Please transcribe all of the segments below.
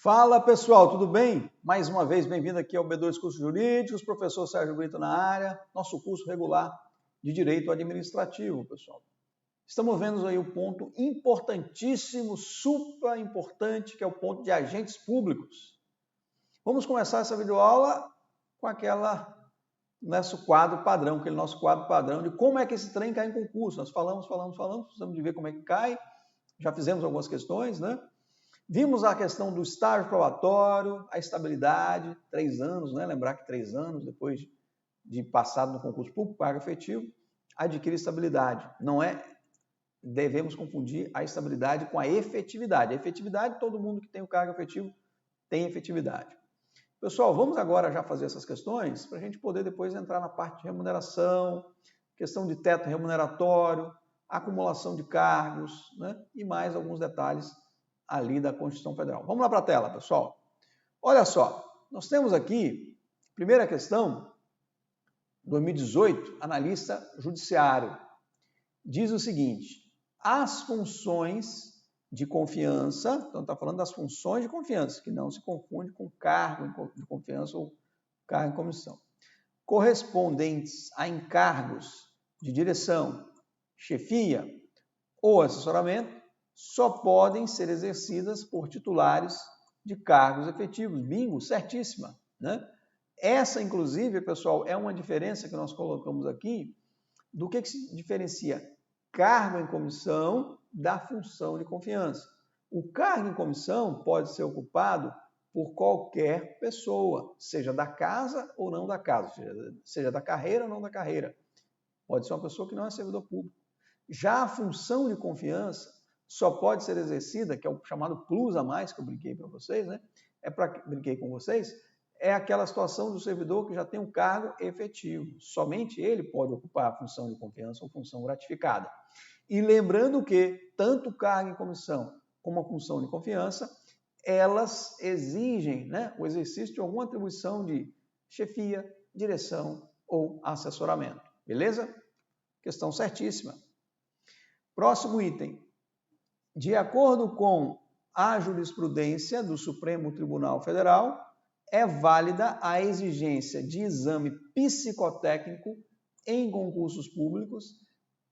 Fala pessoal, tudo bem? Mais uma vez, bem-vindo aqui ao B2 Cursos Jurídicos, professor Sérgio Brito na área, nosso curso regular de Direito Administrativo, pessoal. Estamos vendo aí o ponto importantíssimo, supra importante, que é o ponto de agentes públicos. Vamos começar essa videoaula com nosso quadro padrão, aquele nosso quadro padrão de como é que esse trem cai em concurso. Nós falamos, precisamos de ver como é que cai, já fizemos algumas questões, né? Vimos a questão do estágio probatório, a estabilidade, 3 anos, né? Lembrar que 3 anos depois de passado no concurso público, cargo efetivo, adquire estabilidade. Não devemos confundir a estabilidade com a efetividade. A efetividade, todo mundo que tem o cargo efetivo tem efetividade. Pessoal, vamos agora já fazer essas questões para a gente poder depois entrar na parte de remuneração, questão de teto remuneratório, acumulação de cargos, né? E mais alguns detalhes ali da Constituição Federal. Vamos lá para a tela, pessoal. Olha só, nós temos aqui, primeira questão, 2018, analista judiciário. Diz o seguinte: as funções de confiança, então está falando das funções de confiança, que não se confunde com cargo de confiança ou cargo em comissão, correspondentes a encargos de direção, chefia ou assessoramento, só podem ser exercidas por titulares de cargos efetivos. Bingo, certíssima, né? Essa, inclusive, pessoal, é uma diferença que nós colocamos aqui do que se diferencia cargo em comissão da função de confiança. O cargo em comissão pode ser ocupado por qualquer pessoa, seja da casa ou não da casa, seja da carreira ou não da carreira. Pode ser uma pessoa que não é servidor público. Já a função de confiança só pode ser exercida, que é o chamado plus a mais que eu brinquei para vocês, né? Brinquei com vocês, é aquela situação do servidor que já tem um cargo efetivo. Somente ele pode ocupar a função de confiança ou função gratificada. E lembrando que tanto o cargo em comissão como a função de confiança, elas exigem, né, o exercício de alguma atribuição de chefia, direção ou assessoramento. Beleza? Questão certíssima. Próximo item. De acordo com a jurisprudência do Supremo Tribunal Federal, é válida a exigência de exame psicotécnico em concursos públicos,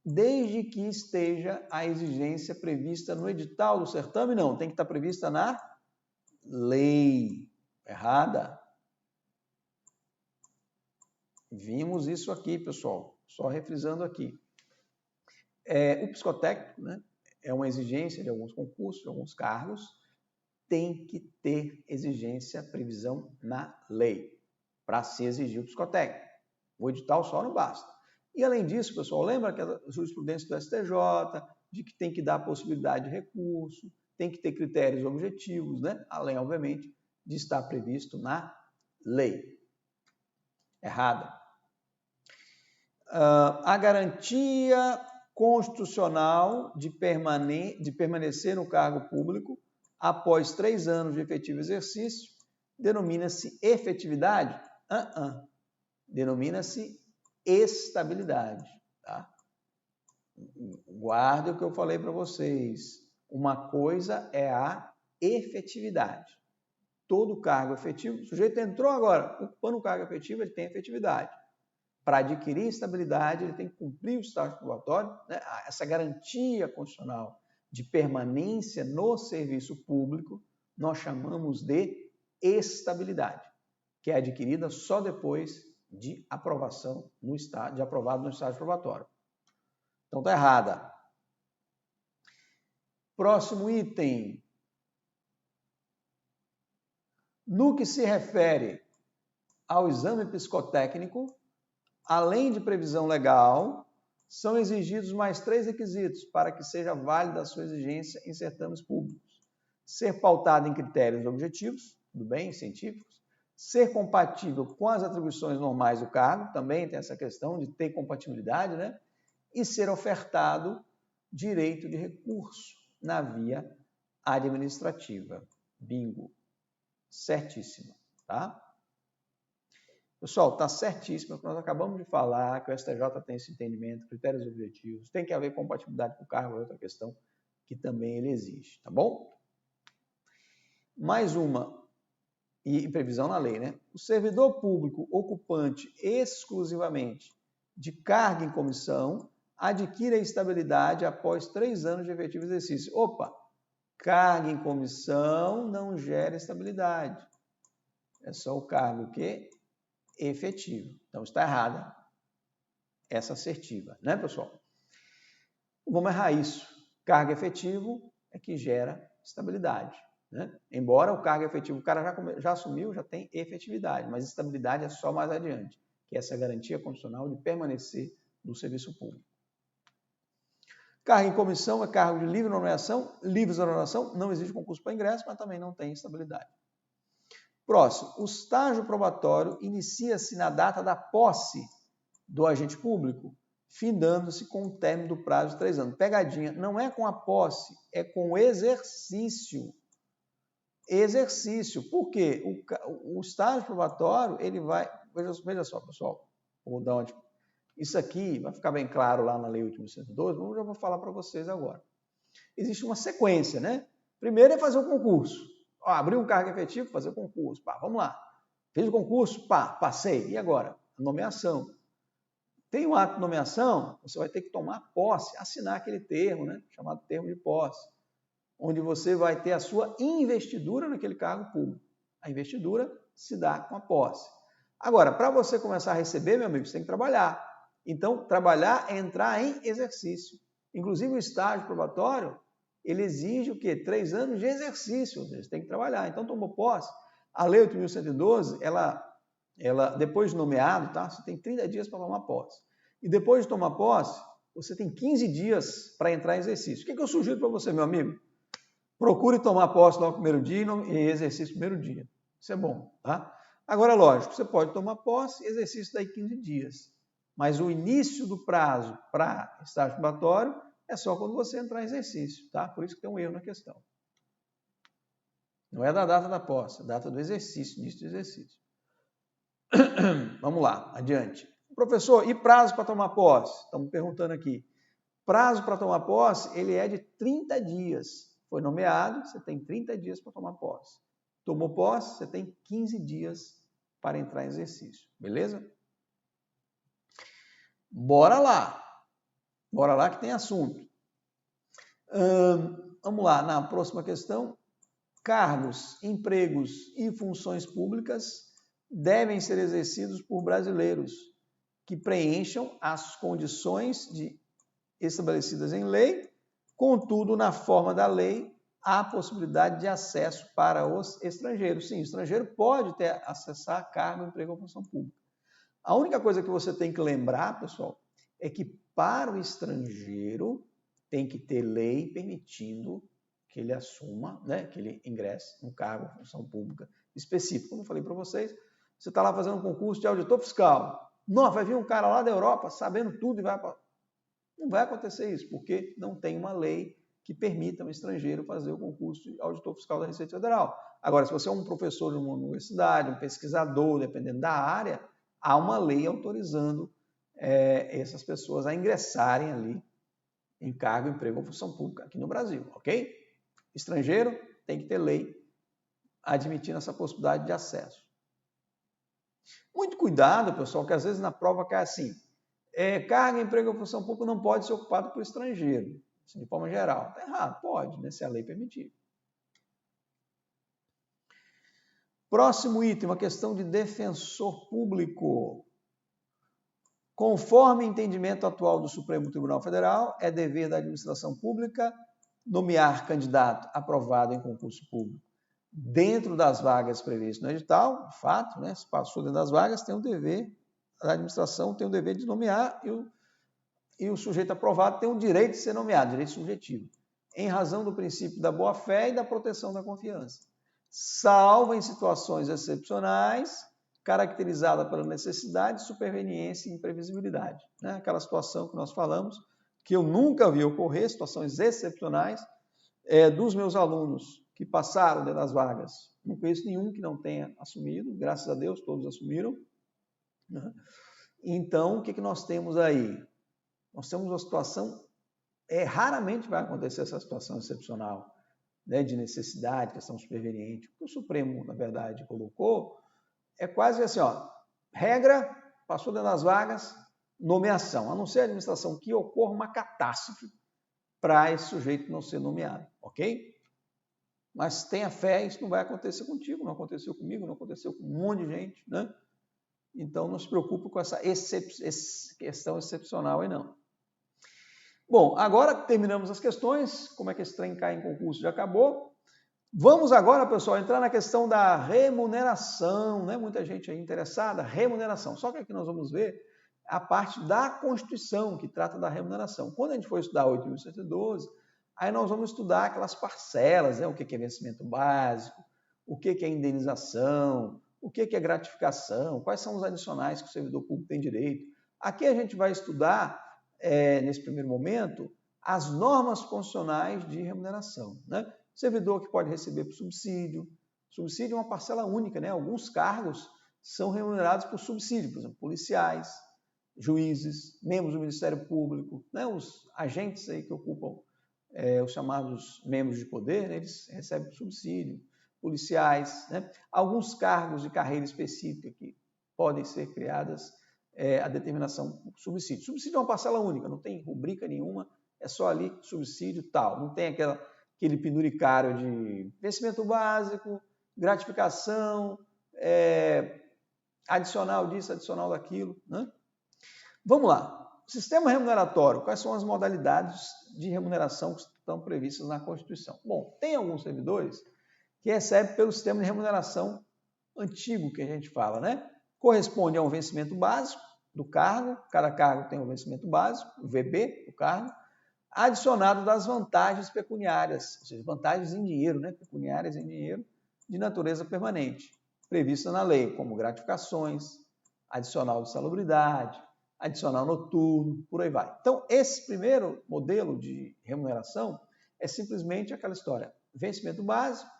desde que esteja a exigência prevista no edital do certame? Não, tem que estar prevista na lei. Errada. Vimos isso aqui, pessoal. Só refrisando aqui. O psicotécnico, né, é uma exigência de alguns concursos, de alguns cargos, tem que ter exigência, previsão na lei, para se exigir o psicotécnico. O edital só não basta. E além disso, pessoal, lembra que a jurisprudência do STJ, de que tem que dar possibilidade de recurso, tem que ter critérios objetivos, né? Além, obviamente, de estar previsto na lei. Errada. A garantia constitucional de permanecer no cargo público após 3 anos de efetivo exercício denomina-se efetividade? Denomina-se estabilidade. Tá? Guarde o que eu falei para vocês. Uma coisa é a efetividade. Todo cargo efetivo, o sujeito entrou agora, ocupando o cargo efetivo, ele tem efetividade. Para adquirir estabilidade, ele tem que cumprir o estágio probatório, né? Essa garantia constitucional de permanência no serviço público, nós chamamos de estabilidade, que é adquirida só depois de aprovação de aprovado no estágio probatório. Então está errada. Próximo item. No que se refere ao exame psicotécnico, além de previsão legal, são exigidos mais 3 requisitos para que seja válida a sua exigência em certames públicos. Ser pautado em critérios objetivos, tudo bem, científicos, ser compatível com as atribuições normais do cargo, também tem essa questão de ter compatibilidade, né? E ser ofertado direito de recurso na via administrativa. Bingo. Certíssimo, tá? Pessoal, está certíssimo, nós acabamos de falar que o STJ tem esse entendimento, critérios objetivos, tem que haver compatibilidade com o cargo, é outra questão que também ele exige, tá bom? Mais uma, e previsão na lei, né? O servidor público ocupante exclusivamente de carga em comissão adquire a estabilidade após 3 anos de efetivo exercício. Opa! Carga em comissão não gera estabilidade. É só o cargo que efetivo. Então está errada essa assertiva, né, pessoal? Vamos errar isso. Cargo efetivo é que gera estabilidade, né? Embora o cargo efetivo, o cara já assumiu, já tem efetividade, mas estabilidade é só mais adiante, que é essa garantia constitucional de permanecer no serviço público. Cargo em comissão é cargo de livre nomeação, livre exoneração, não existe concurso para ingresso, mas também não tem estabilidade. Próximo, o estágio probatório inicia-se na data da posse do agente público, findando-se com o término do prazo de 3 anos. Pegadinha, não é com a posse, é com o exercício. Exercício. Por quê? O estágio probatório, ele vai... Veja só, pessoal, vou dar uma... Isso aqui vai ficar bem claro lá na Lei 8.112, mas eu já vou falar para vocês agora. Existe uma sequência, né? Primeiro é fazer o concurso. Abrir um cargo efetivo, fazer o concurso. Pá, vamos lá. Fez o concurso, pá, passei. E agora? A nomeação. Tem um ato de nomeação, você vai ter que tomar posse, assinar aquele termo, né? Chamado termo de posse, onde você vai ter a sua investidura naquele cargo público. A investidura se dá com a posse. Agora, para você começar a receber, meu amigo, você tem que trabalhar. Então, trabalhar é entrar em exercício. Inclusive, o estágio probatório, ele exige o quê? 3 anos de exercício, ou seja, você tem que trabalhar. Então, tomou posse. A Lei 8.112, ela, depois de nomeado, tá? Você tem 30 dias para tomar posse. E depois de tomar posse, você tem 15 dias para entrar em exercício. O que eu sugiro para você, meu amigo? Procure tomar posse no primeiro dia e exercício no primeiro dia. Isso é bom, tá? Agora, lógico, você pode tomar posse e exercício daí 15 dias. Mas o início do prazo para estágio probatório é só quando você entrar em exercício, tá? Por isso que tem um erro na questão. Não é da data da posse, é da data do exercício, início do exercício. Vamos lá, adiante. Professor, e prazo para tomar posse? Estamos perguntando aqui. Prazo para tomar posse, ele é de 30 dias. Foi nomeado, você tem 30 dias para tomar posse. Tomou posse, você tem 15 dias para entrar em exercício. Beleza? Bora lá. Bora lá que tem assunto. Vamos lá, na próxima questão. Cargos, empregos e funções públicas devem ser exercidos por brasileiros que preencham as condições estabelecidas em lei, contudo, na forma da lei, há possibilidade de acesso para os estrangeiros. Sim, o estrangeiro pode acessar cargo, emprego ou função pública. A única coisa que você tem que lembrar, pessoal, é que para o estrangeiro tem que ter lei permitindo que ele assuma, né, que ele ingresse no cargo, função pública específica. Como eu falei para vocês, você está lá fazendo um concurso de auditor fiscal. Não, vai vir um cara lá da Europa sabendo tudo e vai para... Não vai acontecer isso, porque não tem uma lei que permita um estrangeiro fazer o concurso de auditor fiscal da Receita Federal. Agora, se você é um professor de uma universidade, um pesquisador, dependendo da área, há uma lei autorizando essas pessoas a ingressarem ali em cargo, emprego ou função pública aqui no Brasil, ok? Estrangeiro tem que ter lei admitindo essa possibilidade de acesso. Muito cuidado, pessoal, que às vezes na prova cai assim, cargo, emprego ou função pública não pode ser ocupado por estrangeiro, assim, de forma geral. Está errado, pode, né, se a lei permitir. Próximo item, uma questão de defensor público. Conforme o entendimento atual do Supremo Tribunal Federal, é dever da administração pública nomear candidato aprovado em concurso público dentro das vagas previstas no edital, de fato, né, se passou dentro das vagas, tem o dever, a administração tem o dever de nomear e o sujeito aprovado tem o direito de ser nomeado, direito subjetivo, em razão do princípio da boa-fé e da proteção da confiança, salvo em situações excepcionais, caracterizada pela necessidade, superveniência e imprevisibilidade. Né? Aquela situação que nós falamos, que eu nunca vi ocorrer, situações excepcionais, dos meus alunos que passaram dentro das vagas. Não conheço nenhum que não tenha assumido, graças a Deus, todos assumiram. Né? Então, o que nós temos aí? Nós temos uma situação, raramente vai acontecer essa situação excepcional, né, de necessidade, questão superveniente. O que o Supremo, na verdade, colocou é quase assim, ó, regra, passou dentro das vagas, nomeação, a não ser a administração que ocorra uma catástrofe para esse sujeito não ser nomeado, ok? Mas tenha fé, isso não vai acontecer contigo, não aconteceu comigo, não aconteceu com um monte de gente, né? Então não se preocupe com essa questão excepcional aí não. Bom, agora terminamos as questões, como é que esse trem cai em concurso já acabou. Vamos agora, pessoal, entrar na questão da remuneração, né? Muita gente aí interessada, remuneração. Só que aqui nós vamos ver a parte da Constituição, que trata da remuneração. Quando a gente for estudar 8.112, aí nós vamos estudar aquelas parcelas, né? O que é vencimento básico, o que é indenização, o que é gratificação, quais são os adicionais que o servidor público tem direito. Aqui a gente vai estudar, nesse primeiro momento, as normas constitucionais de remuneração, né? Servidor que pode receber por subsídio. Subsídio é uma parcela única, né? Alguns cargos são remunerados por subsídio, por exemplo, policiais, juízes, membros do Ministério Público, né? Os agentes aí que ocupam os chamados membros de poder, né? Eles recebem por subsídio. Policiais, né? Alguns cargos de carreira específica que podem ser criadas a determinação por subsídio. Subsídio é uma parcela única, não tem rubrica nenhuma, é só ali subsídio tal, não tem aquele penduricário de vencimento básico, gratificação, adicional disso, adicional daquilo, né? Vamos lá. Sistema remuneratório, quais são as modalidades de remuneração que estão previstas na Constituição? Bom, tem alguns servidores que recebem pelo sistema de remuneração antigo que a gente fala, né? Corresponde a um vencimento básico do cargo, cada cargo tem um vencimento básico, o VB do cargo, adicionado das vantagens pecuniárias, ou seja, vantagens em dinheiro, né? Pecuniárias em dinheiro, de natureza permanente, prevista na lei, como gratificações, adicional de salubridade, adicional noturno, por aí vai. Então, esse primeiro modelo de remuneração é simplesmente aquela história, vencimento básico,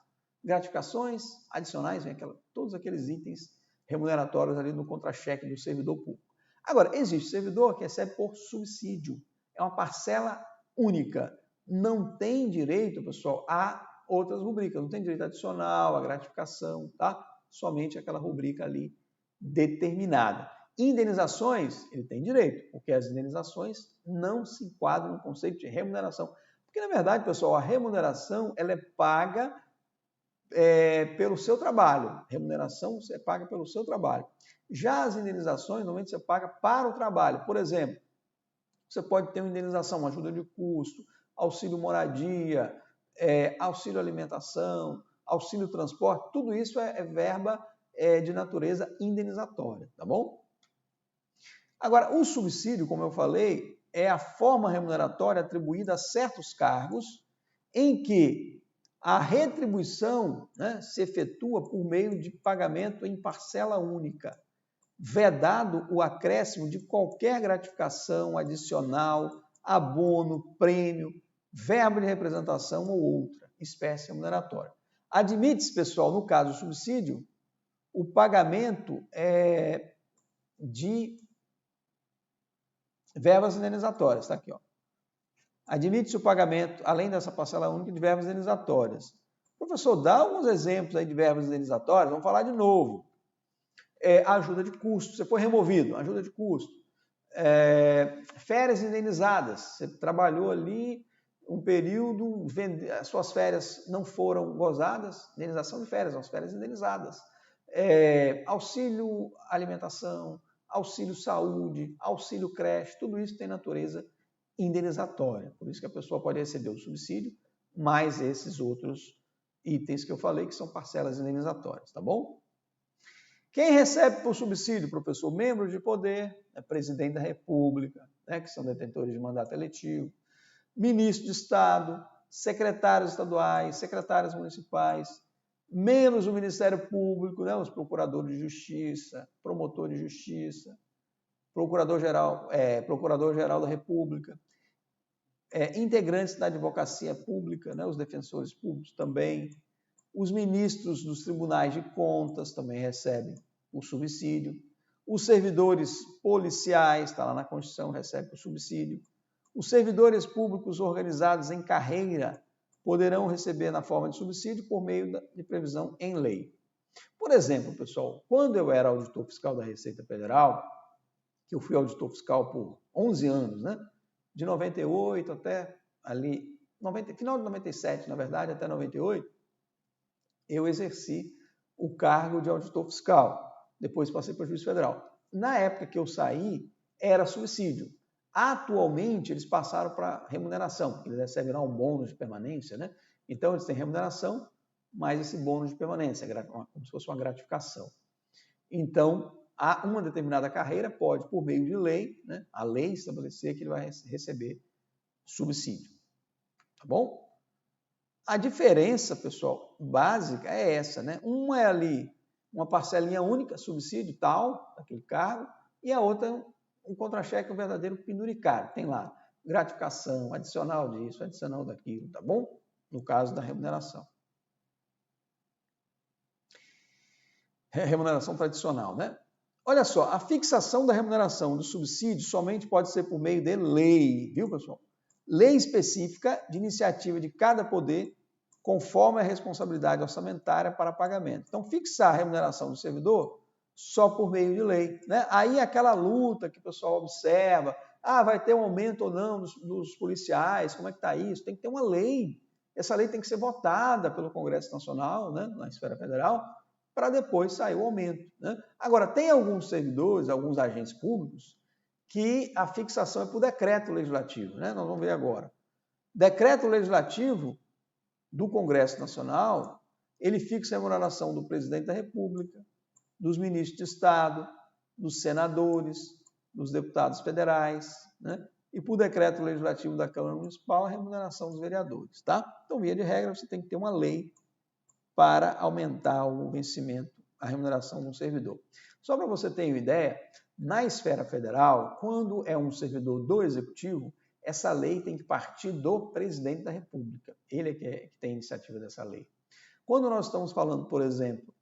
gratificações, adicionais, vem todos aqueles itens remuneratórios ali no contra-cheque do servidor público. Agora, existe servidor que recebe por subsídio, é uma parcela única, não tem direito, pessoal, a outras rubricas, não tem direito adicional, a gratificação, tá? Somente aquela rubrica ali determinada. Indenizações, ele tem direito, porque as indenizações não se enquadram no conceito de remuneração. Porque, na verdade, pessoal, a remuneração ela é paga pelo seu trabalho. Remuneração você paga pelo seu trabalho. Já as indenizações, normalmente você paga para o trabalho. Por exemplo, você pode ter uma indenização, uma ajuda de custo, auxílio moradia, auxílio alimentação, auxílio transporte, tudo isso é verba de natureza indenizatória, tá bom? Agora, o subsídio, como eu falei, é a forma remuneratória atribuída a certos cargos em que a retribuição, né, se efetua por meio de pagamento em parcela única, vedado o acréscimo de qualquer gratificação adicional, abono, prêmio, verba de representação ou outra espécie remuneratória. Admite-se, pessoal, no caso do subsídio, o pagamento de verbas indenizatórias, está aqui, ó. Admite-se o pagamento, além dessa parcela única, de verbas indenizatórias. Professor, dá alguns exemplos aí de verbas indenizatórias, vamos falar de novo. Ajuda de custo, você foi removido, ajuda de custo. Férias indenizadas, você trabalhou ali um período, as suas férias não foram gozadas, indenização de férias, as férias indenizadas. Auxílio alimentação, auxílio saúde, auxílio creche, tudo isso tem natureza indenizatória. Por isso que a pessoa pode receber o subsídio, mais esses outros itens que eu falei, que são parcelas indenizatórias, tá bom? Quem recebe por subsídio, professor? Membros de poder, presidente da República, né, que são detentores de mandato eletivo, ministro de Estado, secretários estaduais, secretários municipais, membros do Ministério Público, né, os procuradores de justiça, promotor de justiça, procurador-geral da República, integrantes da advocacia pública, né, os defensores públicos também, os ministros dos tribunais de contas também recebem o subsídio, os servidores policiais, está lá na Constituição, recebem o subsídio, os servidores públicos organizados em carreira, poderão receber na forma de subsídio por meio de previsão em lei. Por exemplo, pessoal, quando eu era auditor fiscal da Receita Federal, que eu fui auditor fiscal por 11 anos, né? De 98 até ali, final de 97, na verdade, até 98, eu exerci o cargo de auditor fiscal. Depois passei para o juiz federal. Na época que eu saí, era subsídio. Atualmente, eles passaram para remuneração. Eles recebem lá um bônus de permanência, né? Então, eles têm remuneração, mais esse bônus de permanência, como se fosse uma gratificação. Então, uma determinada carreira pode, por meio de lei, né, a lei estabelecer que ele vai receber subsídio. Tá bom? A diferença, pessoal, básica é essa, né? Uma é ali uma parcelinha única, subsídio tal, daquele cargo, e a outra um contra-cheque, um verdadeiro penduricário. Tem lá gratificação, adicional disso, adicional daquilo, tá bom? No caso da remuneração. Remuneração tradicional, né? Olha só, a fixação da remuneração do subsídio somente pode ser por meio de lei, viu, pessoal? Lei específica de iniciativa de cada poder, conforme a responsabilidade orçamentária para pagamento. Então, fixar a remuneração do servidor só por meio de lei, né? Aí aquela luta que o pessoal observa, vai ter um aumento ou não dos policiais, como é que está isso? Tem que ter uma lei. Essa lei tem que ser votada pelo Congresso Nacional, né, na esfera federal, para depois sair o aumento, né? Agora, tem alguns servidores, alguns agentes públicos, que a fixação é por decreto legislativo, né? Nós vamos ver agora. Decreto legislativo do Congresso Nacional, ele fixa a remuneração do presidente da República, dos ministros de Estado, dos senadores, dos deputados federais, né? E por decreto legislativo da Câmara Municipal, a remuneração dos vereadores, tá? Então, via de regra, você tem que ter uma lei para aumentar o vencimento, a remuneração do servidor. Só para você ter uma ideia, na esfera federal, quando é um servidor do Executivo, essa lei tem que partir do presidente da República. Ele é que tem a iniciativa dessa lei. Quando nós estamos falando, por exemplo,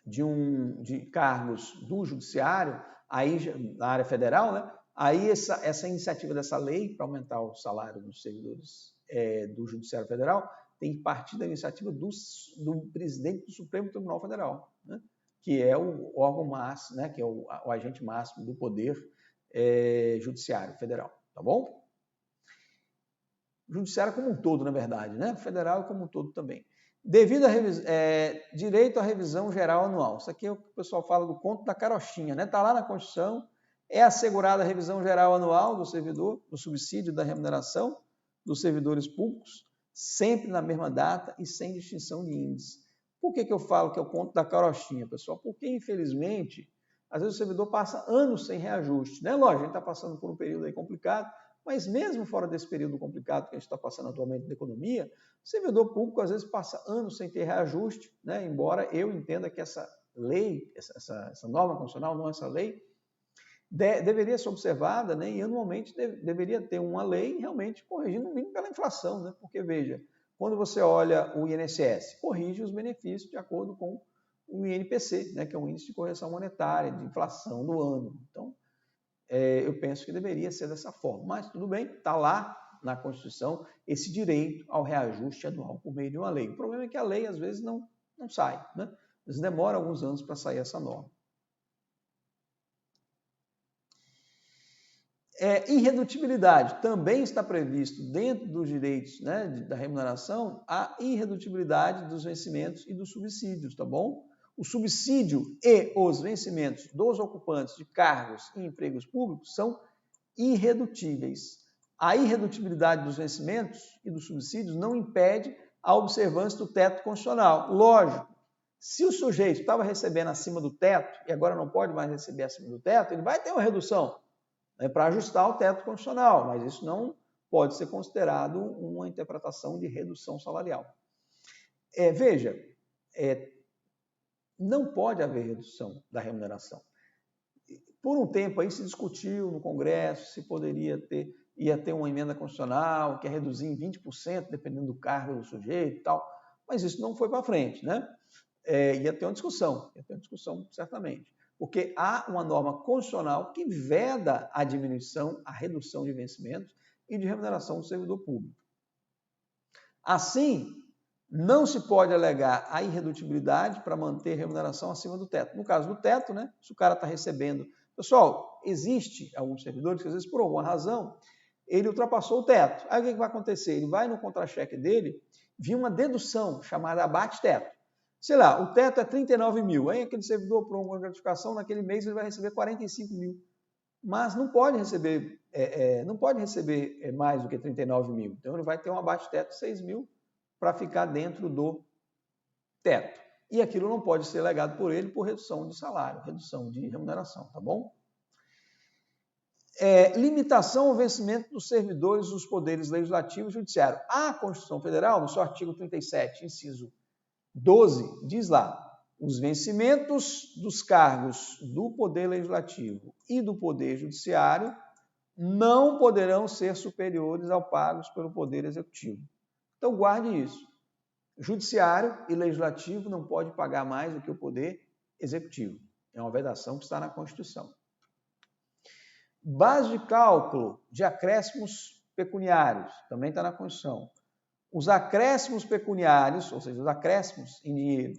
de cargos do Judiciário, aí na área federal, né? Aí essa iniciativa dessa lei para aumentar o salário dos servidores do Judiciário Federal tem que partir da iniciativa do presidente do Supremo Tribunal Federal, né? Que é o órgão máximo, né? Que é o agente máximo do poder judiciário federal, tá bom? Judiciário como um todo, na verdade, né? Federal como um todo também. Devido a direito à revisão geral anual. Isso aqui é o que o pessoal fala do conto da carochinha, né? Está lá na Constituição, é assegurada a revisão geral anual do servidor, do subsídio da remuneração dos servidores públicos, sempre na mesma data e sem distinção de índice. Por que eu falo que é o conto da carochinha, pessoal? Porque, infelizmente, às vezes o servidor passa anos sem reajuste, né? Lógico, a gente está passando por um período aí complicado, mas mesmo fora desse período complicado que a gente está passando atualmente na economia, o servidor público às vezes passa anos sem ter reajuste, né? Embora eu entenda que essa lei, essa norma constitucional, não essa lei, deveria ser observada, né? E anualmente deveria ter uma lei realmente corrigindo o mínimo pela inflação, né? Porque, veja, quando você olha o INSS, corrige os benefícios de acordo com o INPC, né? Que é o Índice de Correção Monetária, de inflação do ano. Então, eu penso que deveria ser dessa forma. Mas tudo bem, está lá na Constituição esse direito ao reajuste anual por meio de uma lei. O problema é que a lei, às vezes, não sai, né? Às vezes demora alguns anos para sair essa norma. Irredutibilidade. Também está previsto dentro dos direitos, né, da remuneração a irredutibilidade dos vencimentos e dos subsídios, tá bom? O subsídio e os vencimentos dos ocupantes de cargos e empregos públicos são irredutíveis. A irredutibilidade dos vencimentos e dos subsídios não impede a observância do teto constitucional. Lógico, se o sujeito estava recebendo acima do teto e agora não pode mais receber acima do teto, ele vai ter uma redução, né, para ajustar o teto constitucional, mas isso não pode ser considerado uma interpretação de redução salarial. Veja, não pode haver redução da remuneração. Por um tempo aí se discutiu no Congresso se ia ter uma emenda constitucional que ia reduzir em 20%, dependendo do cargo do sujeito e tal, mas isso não foi para frente, né? Ia ter uma discussão certamente, porque há uma norma constitucional que veda a diminuição, a redução de vencimentos e de remuneração do servidor público. Assim, não se pode alegar a irredutibilidade para manter remuneração acima do teto. No caso do teto, né, se o cara está recebendo... Pessoal, existe alguns servidores que, às vezes, por alguma razão, ele ultrapassou o teto. Aí o que vai acontecer? Ele vai no contra-cheque dele, via uma dedução chamada abate-teto. Sei lá, o teto é 39 mil. Aí aquele servidor, por uma gratificação, naquele mês ele vai receber 45 mil. Mas não pode receber, mais do que 39 mil. Então ele vai ter um abate-teto de 6 mil para ficar dentro do teto. E aquilo não pode ser legado por ele por redução de salário, redução de remuneração, tá bom? Limitação ao vencimento dos servidores dos poderes legislativo e judiciário. A Constituição Federal, no seu artigo 37, inciso 12, diz lá: os vencimentos dos cargos do Poder Legislativo e do Poder Judiciário não poderão ser superiores ao pagos pelo Poder Executivo. Então, guarde isso. Judiciário e Legislativo não pode pagar mais do que o Poder Executivo. É uma vedação que está na Constituição. Base de cálculo de acréscimos pecuniários, também está na Constituição. Os acréscimos pecuniários, ou seja, os acréscimos em dinheiro,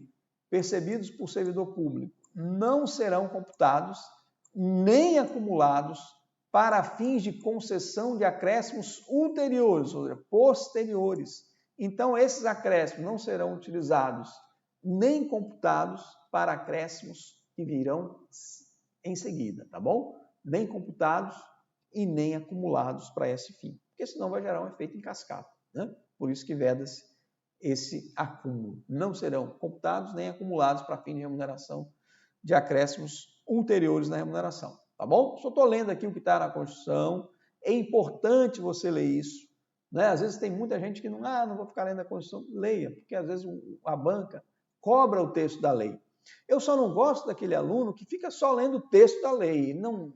percebidos por servidor público, não serão computados nem acumulados para fins de concessão de acréscimos ulteriores, ou seja, posteriores. Então, esses acréscimos não serão utilizados nem computados para acréscimos que virão em seguida, tá bom? Nem computados e nem acumulados para esse fim, porque senão vai gerar um efeito em cascata, né? Por isso que veda-se esse acúmulo. Não serão computados nem acumulados para fim de remuneração de acréscimos ulteriores na remuneração, tá bom? Só estou lendo aqui o que está na Constituição, é importante você ler isso, né? Às vezes tem muita gente que não vou ficar lendo a Constituição. Leia, porque às vezes a banca cobra o texto da lei. Eu só não gosto daquele aluno que fica só lendo o texto da lei, não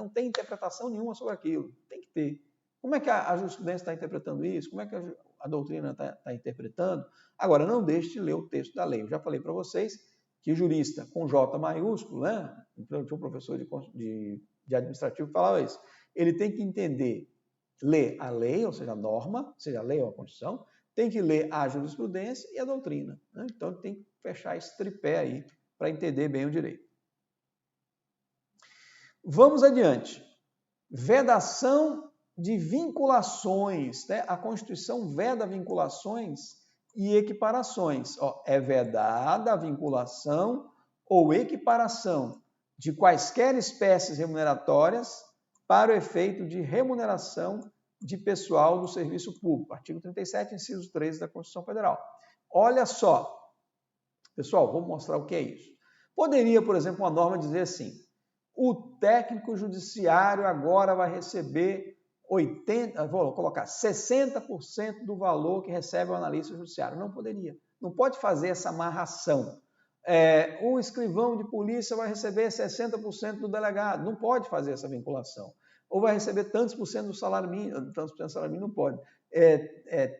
tem interpretação nenhuma sobre aquilo. Tem que ter. Como é que a jurisprudência está interpretando isso? Como é que a doutrina está interpretando? Agora, não deixe de ler o texto da lei. Eu já falei para vocês que jurista com J maiúsculo, né? Tinha um professor de administrativo que falava isso. Ele tem que entender, ler a lei, ou seja, a norma, seja a lei ou a Constituição, tem que ler a jurisprudência e a doutrina, né? Então, ele tem que fechar esse tripé aí para entender bem o direito. Vamos adiante. Vedação de vinculações, né? A Constituição veda vinculações e equiparações. É vedada a vinculação ou equiparação de quaisquer espécies remuneratórias para o efeito de remuneração de pessoal do serviço público. Artigo 37, inciso 13 da Constituição Federal. Olha só, pessoal, vou mostrar o que é isso. Poderia, por exemplo, uma norma dizer assim: o técnico judiciário agora vai receber 60% do valor que recebe o analista judiciário. Não poderia. Não pode fazer essa amarração. O escrivão de polícia vai receber 60% do delegado. Não pode fazer essa vinculação. Ou vai receber tantos por cento do salário mínimo, tantos por cento do salário mínimo, não pode.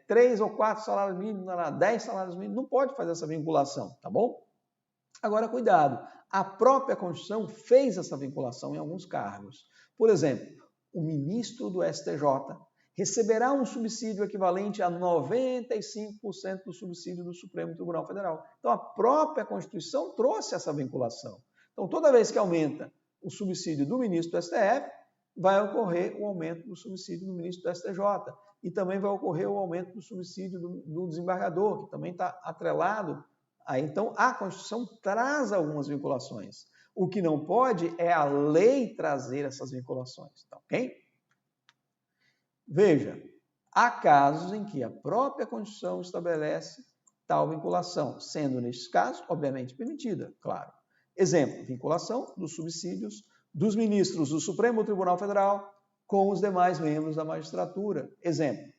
3 ou 4 salários mínimos, 10 salários mínimos, não pode fazer essa vinculação, tá bom? Agora, cuidado, a própria Constituição fez essa vinculação em alguns cargos. Por exemplo, o ministro do STJ receberá um subsídio equivalente a 95% do subsídio do Supremo Tribunal Federal. Então, a própria Constituição trouxe essa vinculação. Então, toda vez que aumenta o subsídio do ministro do STF, vai ocorrer o aumento do subsídio do ministro do STJ. E também vai ocorrer o aumento do subsídio do desembargador, que também está atrelado. Então, a Constituição traz algumas vinculações. O que não pode é a lei trazer essas vinculações, tá ok? Veja, há casos em que a própria Constituição estabelece tal vinculação, sendo, nesses casos, obviamente permitida, claro. Exemplo, vinculação dos subsídios dos ministros do Supremo Tribunal Federal com os demais membros da magistratura. Exemplo,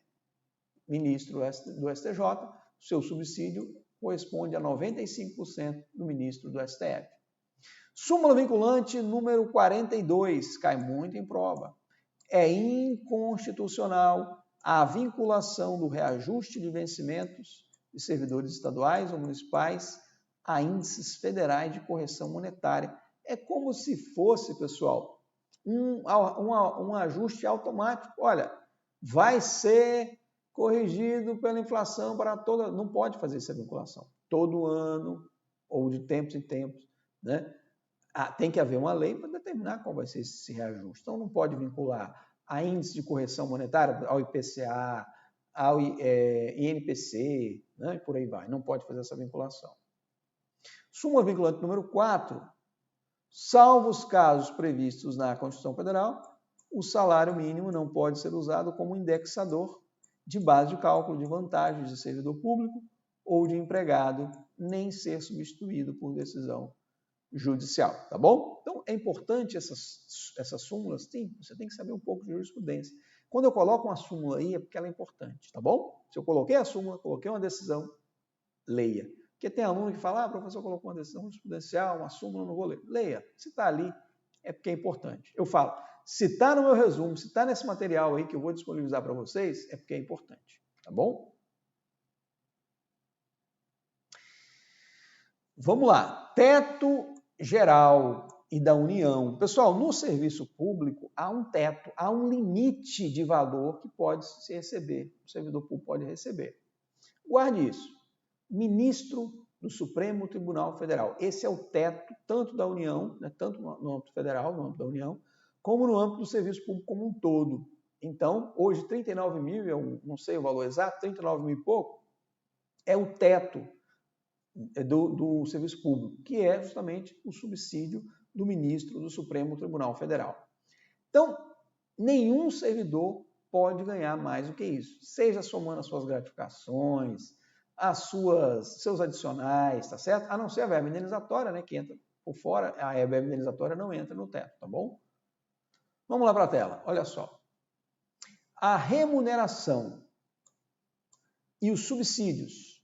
ministro do STJ, seu subsídio corresponde a 95% do ministro do STF. Súmula vinculante número 42, cai muito em prova. É inconstitucional a vinculação do reajuste de vencimentos de servidores estaduais ou municipais a índices federais de correção monetária. É como se fosse, pessoal, um ajuste automático. Olha, vai ser corrigido pela inflação para toda... Não pode fazer essa vinculação. Todo ano, ou de tempos em tempos, né? Tem que haver uma lei para determinar qual vai ser esse reajuste. Então, não pode vincular a índice de correção monetária ao IPCA, ao INPC, né? E por aí vai. Não pode fazer essa vinculação. Súmula vinculante número 4. Salvo os casos previstos na Constituição Federal, o salário mínimo não pode ser usado como indexador de base de cálculo de vantagens de servidor público ou de empregado, nem ser substituído por decisão judicial, tá bom? Então, é importante essas súmulas? Sim, você tem que saber um pouco de jurisprudência. Quando eu coloco uma súmula aí, é porque ela é importante, tá bom? Se eu coloquei a súmula, coloquei uma decisão, leia. Porque tem aluno que fala, professor colocou uma decisão jurisprudencial, uma súmula, não vou ler. Leia. Se está ali, é porque é importante. Eu falo, se está no meu resumo, se está nesse material aí que eu vou disponibilizar para vocês, é porque é importante, tá bom? Vamos lá. Teto geral e da União. Pessoal, no serviço público há um teto, há um limite de valor que pode se receber, o servidor público pode receber. Guarde isso. Ministro do Supremo Tribunal Federal. Esse é o teto tanto da União, né, tanto no âmbito federal, no âmbito da União, como no âmbito do serviço público como um todo. Então, hoje, 39 mil, eu não sei o valor exato, 39 mil e pouco, é o teto do serviço público, que é justamente o subsídio do ministro do Supremo Tribunal Federal. Então, nenhum servidor pode ganhar mais do que isso, seja somando as suas gratificações, seus adicionais, tá certo? A não ser a verba indenizatória, né, que entra por fora, a verba indenizatória não entra no teto, tá bom? Vamos lá para a tela, olha só. A remuneração e os subsídios,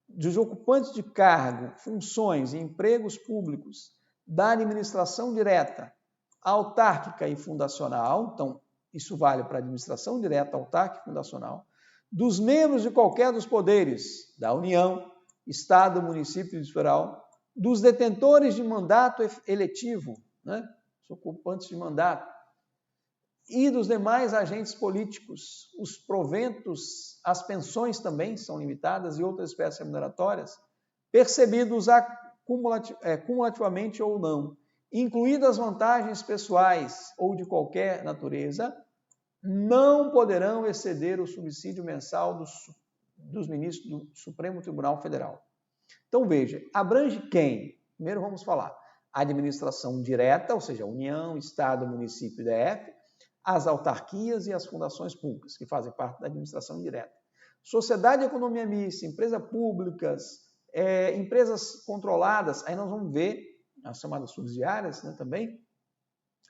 dos ocupantes de cargo, funções e empregos públicos da administração direta, autárquica e fundacional, então isso vale para a administração direta, autárquica e fundacional, dos membros de qualquer dos poderes, da União, Estado, Município e Federal, dos detentores de mandato eletivo, né, os ocupantes de mandato, e dos demais agentes políticos, os proventos, as pensões também são limitadas e outras espécies remuneratórias, percebidos cumulativamente ou não, incluídas vantagens pessoais ou de qualquer natureza, não poderão exceder o subsídio mensal dos ministros do Supremo Tribunal Federal. Então, veja, abrange quem? Primeiro vamos falar. A administração direta, ou seja, União, Estado, Município e DF, as autarquias e as fundações públicas, que fazem parte da administração direta. Sociedade e economia mista, empresas públicas, empresas controladas, aí nós vamos ver as chamadas subsidiárias, né, também.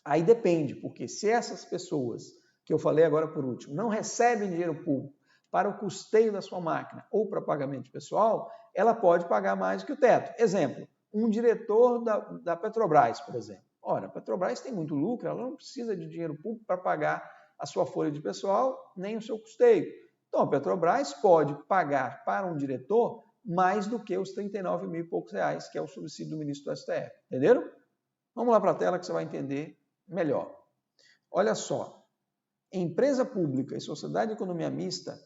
Aí depende, porque se essas pessoas, que eu falei agora por último, não recebem dinheiro público para o custeio da sua máquina ou para pagamento pessoal, ela pode pagar mais do que o teto. Exemplo, um diretor da Petrobras, por exemplo. Ora, a Petrobras tem muito lucro, ela não precisa de dinheiro público para pagar a sua folha de pessoal, nem o seu custeio. Então, a Petrobras pode pagar para um diretor mais do que os 39 mil e poucos reais, que é o subsídio do ministro do STF. Entenderam? Vamos lá para a tela que você vai entender melhor. Olha só, empresa pública e sociedade de economia mista,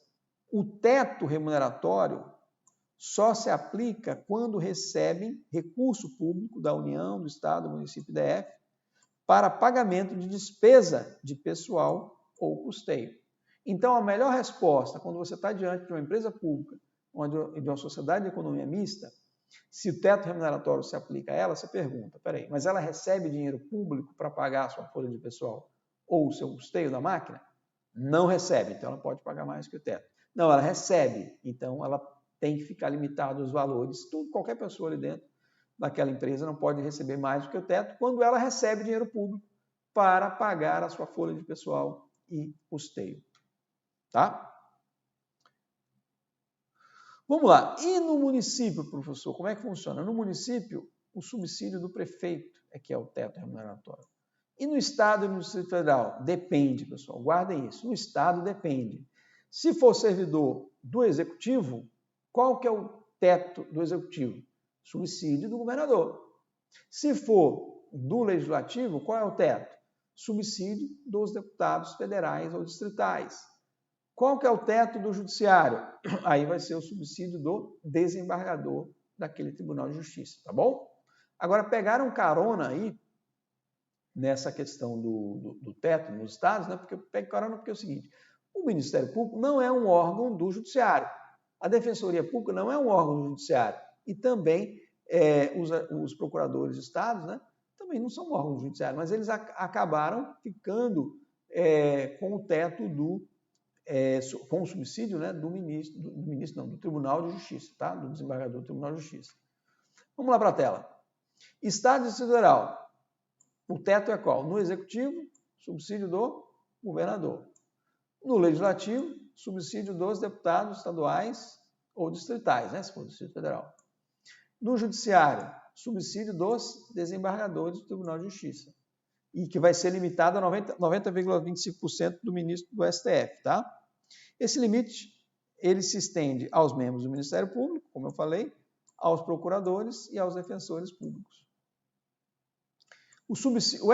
o teto remuneratório só se aplica quando recebem recurso público da União, do Estado, do Município e DF para pagamento de despesa de pessoal ou custeio. Então, a melhor resposta, quando você está diante de uma empresa pública ou de uma sociedade de economia mista, se o teto remuneratório se aplica a ela, você pergunta, peraí, mas ela recebe dinheiro público para pagar a sua folha de pessoal ou o seu custeio da máquina? Não recebe, então ela pode pagar mais que o teto. Não, ela recebe, então ela tem que ficar limitado os valores. Qualquer pessoa ali dentro daquela empresa não pode receber mais do que o teto quando ela recebe dinheiro público para pagar a sua folha de pessoal e custeio. Tá? Vamos lá. E no município, professor, como é que funciona? No município, o subsídio do prefeito é que é o teto remuneratório. E no Estado e no Distrito Federal? Depende, pessoal. Guardem isso. No Estado, depende. Se for servidor do Executivo, qual que é o teto do Executivo? Subsídio do governador. Se for do Legislativo, qual é o teto? Subsídio dos deputados federais ou distritais. Qual que é o teto do judiciário? Aí vai ser o subsídio do desembargador daquele Tribunal de Justiça, tá bom? Agora, pegaram carona aí nessa questão do teto nos estados, né? Porque eu pego carona porque é o seguinte, o Ministério Público não é um órgão do Judiciário, a Defensoria Pública não é um órgão do Judiciário, e também os procuradores de estados, né? Também não são órgãos do Judiciário, mas eles acabaram ficando com o teto com o subsídio, né, do Tribunal de Justiça, tá? Do desembargador do Tribunal de Justiça. Vamos lá para a tela. Estado e Distrito Federal. O teto é qual? No Executivo, subsídio do governador. No Legislativo, subsídio dos deputados estaduais ou distritais, né, se for do Distrito Federal. No Judiciário, subsídio dos desembargadores do Tribunal de Justiça. E que vai ser limitado a 90,25% do ministro do STF, tá? Esse limite, ele se estende aos membros do Ministério Público, como eu falei, aos procuradores e aos defensores públicos. O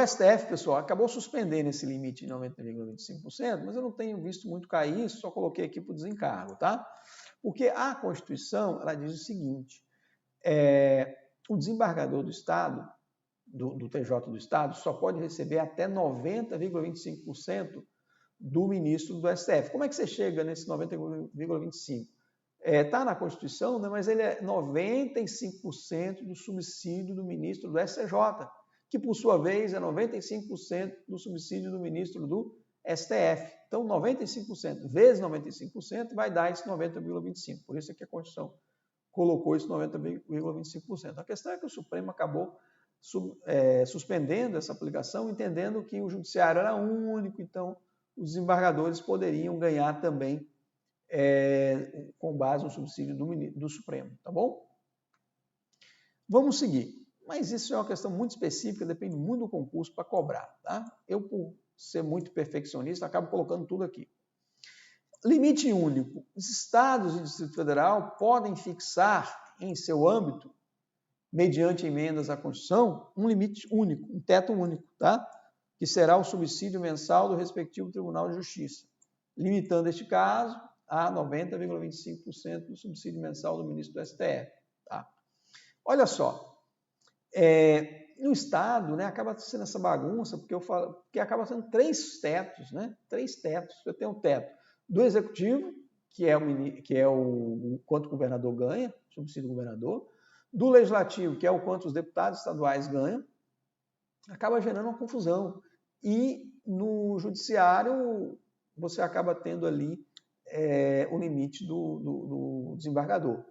STF, pessoal, acabou suspendendo esse limite de 90,25%, mas eu não tenho visto muito cair isso, só coloquei aqui para o desencargo, tá? Porque a Constituição, ela diz o seguinte, o desembargador do Estado, do TJ do Estado, só pode receber até 90,25% do ministro do STF. Como é que você chega nesse 90,25%? Está na Constituição, né, mas ele é 95% do subsídio do ministro do STJ, que, por sua vez, é 95% do subsídio do ministro do STF. Então, 95% vezes 95% vai dar esse 90,25%. Por isso é que a Constituição colocou esse 90,25%. A questão é que o Supremo acabou suspendendo essa aplicação, entendendo que o judiciário era único, então os desembargadores poderiam ganhar também com base no subsídio do Supremo, tá bom? Vamos seguir. Mas isso é uma questão muito específica, depende muito do concurso para cobrar, tá? Eu, por ser muito perfeccionista, acabo colocando tudo aqui. Limite único. Os estados e o Distrito Federal podem fixar em seu âmbito, mediante emendas à Constituição, um limite único, um teto único, tá? Que será o subsídio mensal do respectivo Tribunal de Justiça, limitando este caso a 90,25% do subsídio mensal do ministro do STF. Tá? Olha só, no Estado, né, acaba sendo essa bagunça, porque acaba sendo 3 tetos, né? 3 tetos. Você tem um teto do Executivo, que é o quanto o governador ganha, subsídio do governador, do Legislativo, que é o quanto os deputados estaduais ganham, acaba gerando uma confusão. E no Judiciário, você acaba tendo ali o limite do desembargador.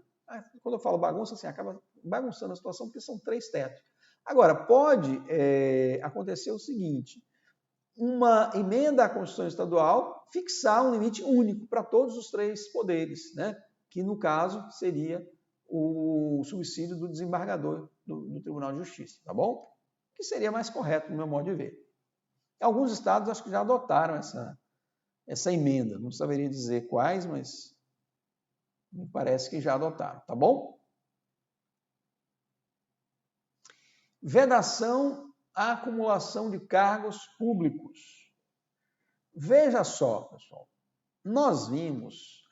Quando eu falo bagunça, assim, acaba bagunçando a situação, porque são 3 tetos. Agora, pode acontecer o seguinte, uma emenda à Constituição Estadual fixar um limite único para todos os 3 poderes, né? Que no caso seria o subsídio do desembargador do Tribunal de Justiça, tá bom? Que seria mais correto, no meu modo de ver. Alguns estados acho que já adotaram essa emenda, não saberia dizer quais, mas me parece que já adotaram, tá bom? Vedação à acumulação de cargos públicos. Veja só, pessoal, nós vimos,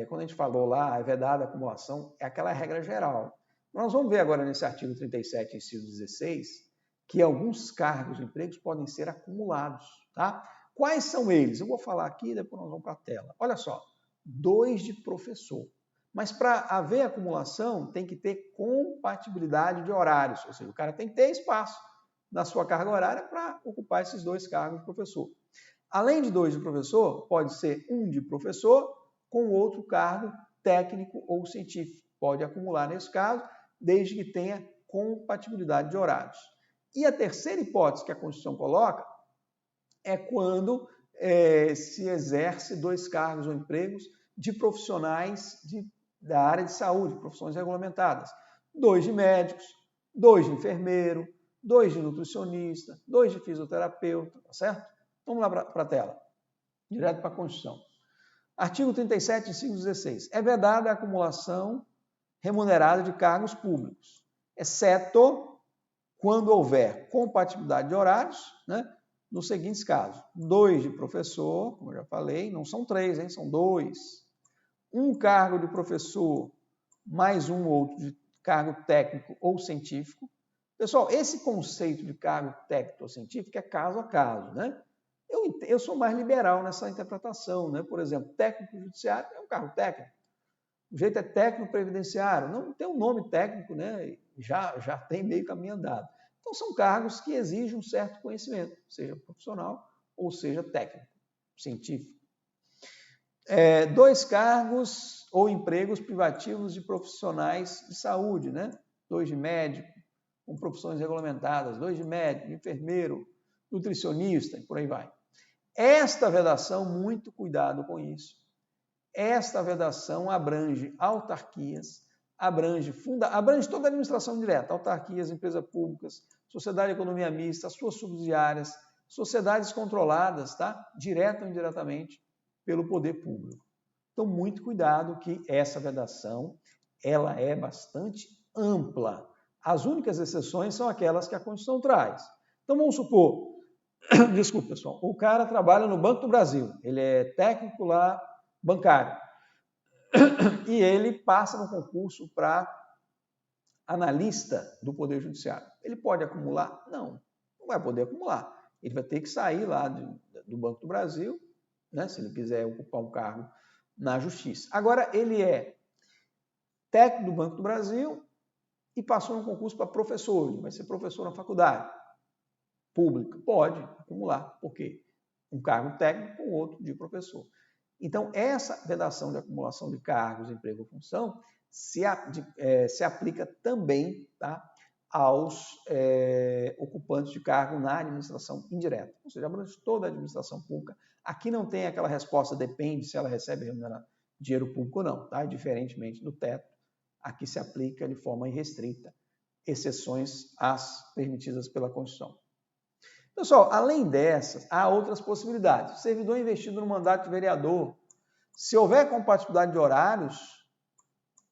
quando a gente falou lá, é vedada a acumulação, é aquela regra geral. Nós vamos ver agora nesse artigo 37, inciso 16, que alguns cargos e empregos podem ser acumulados, tá? Quais são eles? Eu vou falar aqui e depois nós vamos para a tela. Olha só, 2 de professor. Mas para haver acumulação, tem que ter compatibilidade de horários, ou seja, o cara tem que ter espaço na sua carga horária para ocupar esses 2 cargos de professor. Além de 2 de professor, pode ser 1 de professor com outro cargo técnico ou científico. Pode acumular nesse caso, desde que tenha compatibilidade de horários. E a terceira hipótese que a Constituição coloca é quando se exerce 2 cargos ou empregos de profissionais da área de saúde, profissões regulamentadas. 2 de médicos, 2 de enfermeiro, 2 de nutricionista, 2 de fisioterapeuta, tá certo? Vamos lá para a tela, direto para a Constituição. Artigo 37, inciso 16. É vedada a acumulação remunerada de cargos públicos, exceto quando houver compatibilidade de horários, né, nos seguintes casos: 2 de professor, como eu já falei, não são 3, hein? São 2. Um cargo de professor mais um outro de cargo técnico ou científico. Pessoal, esse conceito de cargo técnico ou científico é caso a caso, né? Eu sou mais liberal nessa interpretação, né? Por exemplo, técnico judiciário é um cargo técnico. O jeito é técnico previdenciário, não tem um nome técnico, né? Já tem meio caminho andado. Então, são cargos que exigem um certo conhecimento, seja profissional ou seja técnico, científico. 2 cargos ou empregos privativos de profissionais de saúde, né? 2 de médico, com profissões regulamentadas, 2 de médico, enfermeiro, nutricionista e por aí vai. Esta vedação, muito cuidado com isso. Esta vedação abrange autarquias, abrange toda a administração direta, autarquias, empresas públicas, sociedade de economia mista, suas subsidiárias, sociedades controladas, tá? Direta ou indiretamente, pelo poder público. Então, muito cuidado que essa vedação, ela é bastante ampla. As únicas exceções são aquelas que a Constituição traz. Então, vamos supor, desculpa, pessoal, o cara trabalha no Banco do Brasil, ele é técnico lá bancário, e ele passa no concurso para analista do Poder Judiciário. Ele pode acumular? Não vai poder acumular. Ele vai ter que sair lá do Banco do Brasil, né, se ele quiser ocupar um cargo na Justiça. Agora, ele é técnico do Banco do Brasil e passou no concurso para professor, ele vai ser professor na faculdade pública. Pode acumular. Por quê? Um cargo técnico com outro de professor. Então, essa vedação de acumulação de cargos, emprego ou função se aplica também, tá, aos ocupantes de cargo na administração indireta. Ou seja, abrange toda a administração pública. Aqui não tem aquela resposta, depende se ela recebe dinheiro público ou não, tá? Diferentemente do teto, aqui se aplica de forma irrestrita, exceções às permitidas pela Constituição. Pessoal, além dessas, há outras possibilidades. O servidor investido no mandato de vereador, se houver compatibilidade de horários,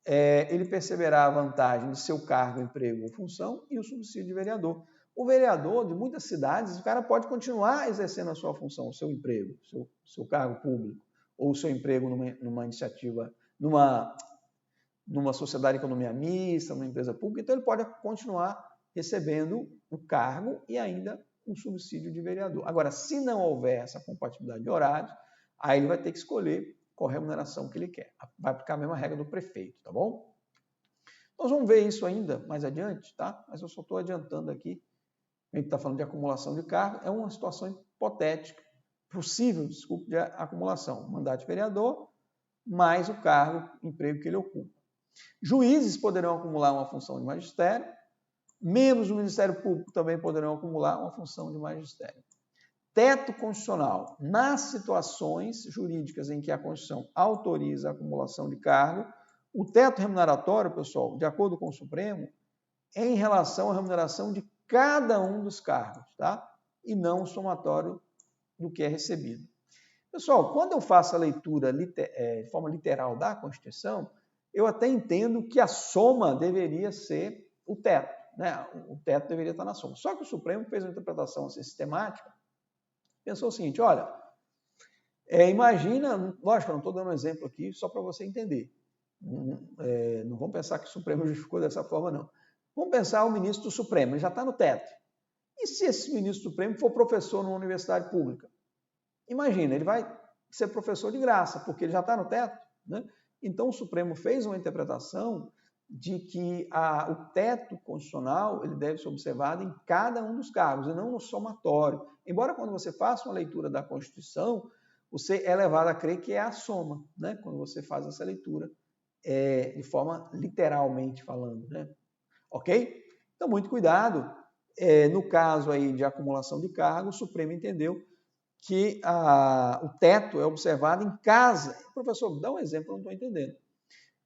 ele perceberá a vantagem de seu cargo, emprego ou função e o subsídio de vereador. O vereador de muitas cidades, o cara pode continuar exercendo a sua função, o seu emprego, seu cargo público, ou o seu emprego numa iniciativa, numa sociedade de economia mista, numa empresa pública, então ele pode continuar recebendo o cargo e ainda um subsídio de vereador. Agora, se não houver essa compatibilidade de horários, aí ele vai ter que escolher qual remuneração que ele quer. Vai aplicar a mesma regra do prefeito, tá bom? Nós vamos ver isso ainda mais adiante, tá? Mas eu só estou adiantando aqui. A gente está falando de acumulação de cargo, é uma situação hipotética, possível, de acumulação. Mandato de vereador, mais o cargo, emprego que ele ocupa. Juízes poderão acumular uma função de magistério, membros do Ministério Público também poderão acumular uma função de magistério. Teto constitucional. Nas situações jurídicas em que a Constituição autoriza a acumulação de cargo, o teto remuneratório, pessoal, de acordo com o Supremo, é em relação à remuneração de cada um dos cargos, tá? E não o somatório do que é recebido. Pessoal, quando eu faço a leitura de forma literal da Constituição, eu até entendo que a soma deveria ser o teto, né? O teto deveria estar na soma. Só que o Supremo fez uma interpretação assim, sistemática, pensou o seguinte, olha, imagina, lógico, eu não estou dando um exemplo aqui só para você entender. Não vamos pensar que o Supremo justificou dessa forma, não. Vamos pensar o ministro do Supremo, ele já está no teto. E se esse ministro do Supremo for professor numa universidade pública? Imagina, ele vai ser professor de graça, porque ele já está no teto, né? Então, o Supremo fez uma interpretação de que o teto constitucional ele deve ser observado em cada um dos cargos, e não no somatório. Embora, quando você faça uma leitura da Constituição, você é levado a crer que é a soma, né? Quando você faz essa leitura, de forma literalmente falando, né? Ok? Então, muito cuidado. No caso aí de acumulação de cargos, o Supremo entendeu que o teto é observado em casa. Professor, dá um exemplo, eu não estou entendendo.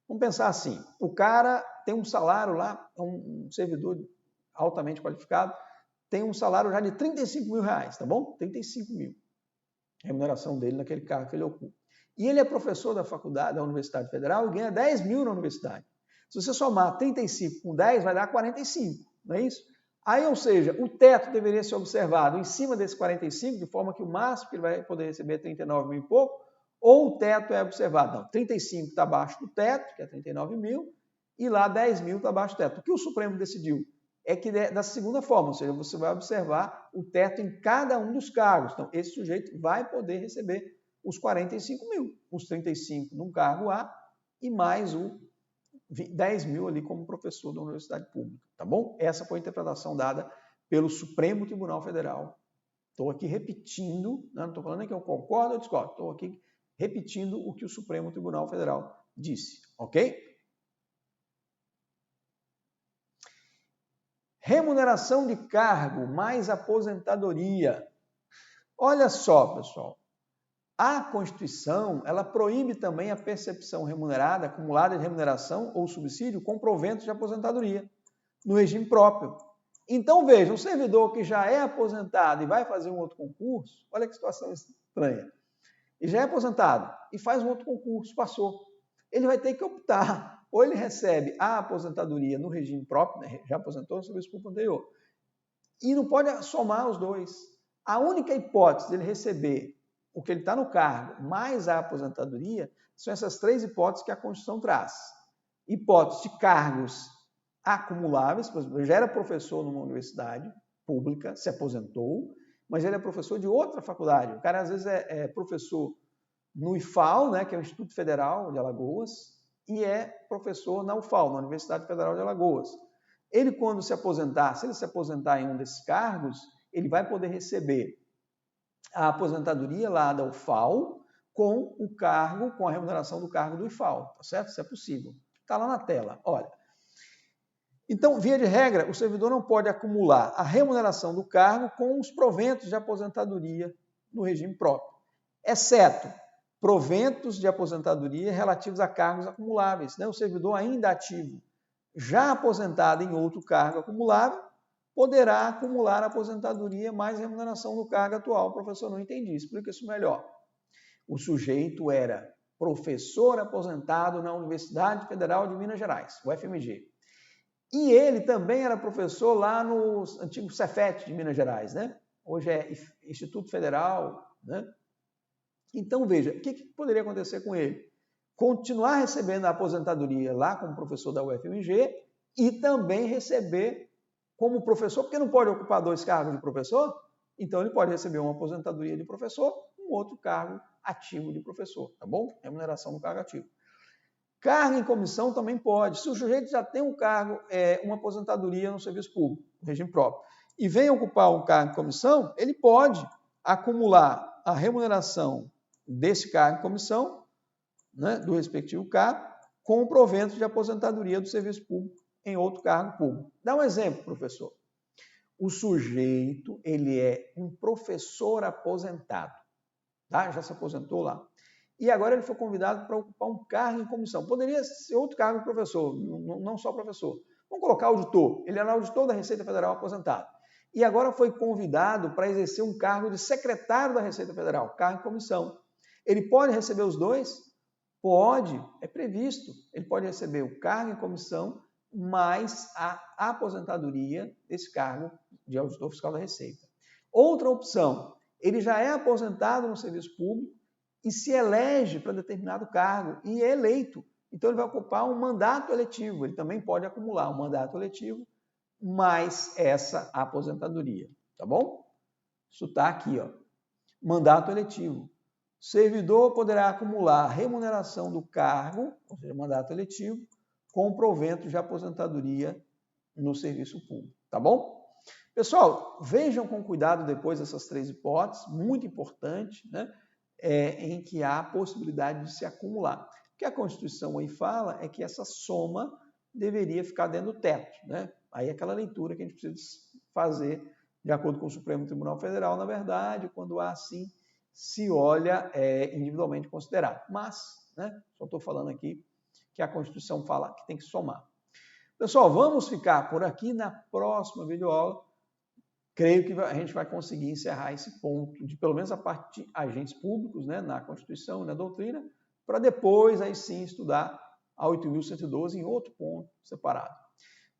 Vamos pensar assim, o cara tem um salário lá, um servidor altamente qualificado, tem um salário já de R$35 mil, tá bom? 35 mil, a remuneração dele naquele cargo que ele ocupa. E ele é professor da faculdade, da Universidade Federal, e ganha 10 mil na universidade. Se você somar 35 com 10, vai dar 45, não é isso? Aí, ou seja, o teto deveria ser observado em cima desse 45, de forma que o máximo que ele vai poder receber é 39 mil e pouco, ou o teto é observado. Não, 35 está abaixo do teto, que é 39 mil, e lá 10 mil está abaixo do teto. O que o Supremo decidiu é que da segunda forma, ou seja, você vai observar o teto em cada um dos cargos. Então, esse sujeito vai poder receber os 45 mil, os 35 num cargo A e mais o 10 mil ali como professor da universidade pública, tá bom? Essa foi a interpretação dada pelo Supremo Tribunal Federal. Estou aqui repetindo, né? Não estou falando nem que eu concordo ou discordo, estou aqui repetindo o que o Supremo Tribunal Federal disse, ok? Remuneração de cargo mais aposentadoria. Olha só, pessoal, a Constituição, ela proíbe também a percepção remunerada, acumulada de remuneração ou subsídio com proventos de aposentadoria, no regime próprio. Então, veja, um servidor que já é aposentado e vai fazer um outro concurso, olha que situação estranha, e já é aposentado e faz um outro concurso, passou. Ele vai ter que optar, ou ele recebe a aposentadoria no regime próprio, né, já aposentou no serviço público anterior, e não pode somar os dois. A única hipótese dele receber o que ele está no cargo, mais a aposentadoria, são essas três hipóteses que a Constituição traz. Hipótese de cargos acumuláveis, por exemplo, ele já era professor numa universidade pública, se aposentou, mas ele é professor de outra faculdade. O cara, às vezes, é professor no IFAL, né, que é o Instituto Federal de Alagoas, e é professor na UFAL, na Universidade Federal de Alagoas. Ele, quando se aposentar, se ele se aposentar em um desses cargos, ele vai poder receber a aposentadoria lá da UFAL com o cargo, com a remuneração do cargo do IFAL, tá certo? Isso é possível. Está lá na tela, olha. Então, via de regra, o servidor não pode acumular a remuneração do cargo com os proventos de aposentadoria no regime próprio, exceto proventos de aposentadoria relativos a cargos acumuláveis, né? O servidor ainda ativo, já aposentado em outro cargo acumulável, poderá acumular a aposentadoria mais remuneração no cargo atual. Professor, não entendi, explica isso melhor. O sujeito era professor aposentado na Universidade Federal de Minas Gerais, UFMG. E ele também era professor lá no antigo Cefet de Minas Gerais, né? Hoje é Instituto Federal, né? Então, veja, o que poderia acontecer com ele? Continuar recebendo a aposentadoria lá como professor da UFMG e também receber como professor, porque não pode ocupar dois cargos de professor, então ele pode receber uma aposentadoria de professor, um outro cargo ativo de professor, tá bom? Remuneração do cargo ativo. Cargo em comissão também pode. Se o sujeito já tem um cargo, uma aposentadoria no serviço público, no regime próprio, e vem ocupar um cargo em comissão, ele pode acumular a remuneração desse cargo em comissão, né, do respectivo cargo, com o provento de aposentadoria do serviço público em outro cargo público. Dá um exemplo, professor. O sujeito, ele é um professor aposentado, tá? Já se aposentou lá. E agora ele foi convidado para ocupar um cargo em comissão. Poderia ser outro cargo de professor, não só professor. Vamos colocar auditor. Ele era auditor da Receita Federal aposentado. E agora foi convidado para exercer um cargo de secretário da Receita Federal, cargo em comissão. Ele pode receber os dois? Pode, é previsto. Ele pode receber o cargo em comissão mais a aposentadoria desse cargo de auditor fiscal da Receita. Outra opção, ele já é aposentado no serviço público e se elege para determinado cargo e é eleito. Então, ele vai ocupar um mandato eletivo. Ele também pode acumular um mandato eletivo mais essa aposentadoria. Tá bom? Isso está aqui, ó. Mandato eletivo. Servidor poderá acumular a remuneração do cargo, ou seja, mandato eletivo, com provento de aposentadoria no serviço público. Tá bom? Pessoal, vejam com cuidado depois essas três hipóteses, muito importante, né? Em que há a possibilidade de se acumular. O que a Constituição aí fala é que essa soma deveria ficar dentro do teto, né? Aí é aquela leitura que a gente precisa fazer de acordo com o Supremo Tribunal Federal, na verdade, quando há assim, se olha individualmente considerado. Mas, né, só estou falando aqui que a Constituição fala que tem que somar. Pessoal, vamos ficar por aqui. Na próxima videoaula, creio que a gente vai conseguir encerrar esse ponto de pelo menos a parte de agentes públicos, né, na Constituição e na doutrina, para depois aí sim estudar a 8.112 em outro ponto separado.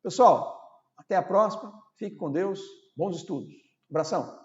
Pessoal, Até a próxima, fique com Deus, bons estudos. Abração!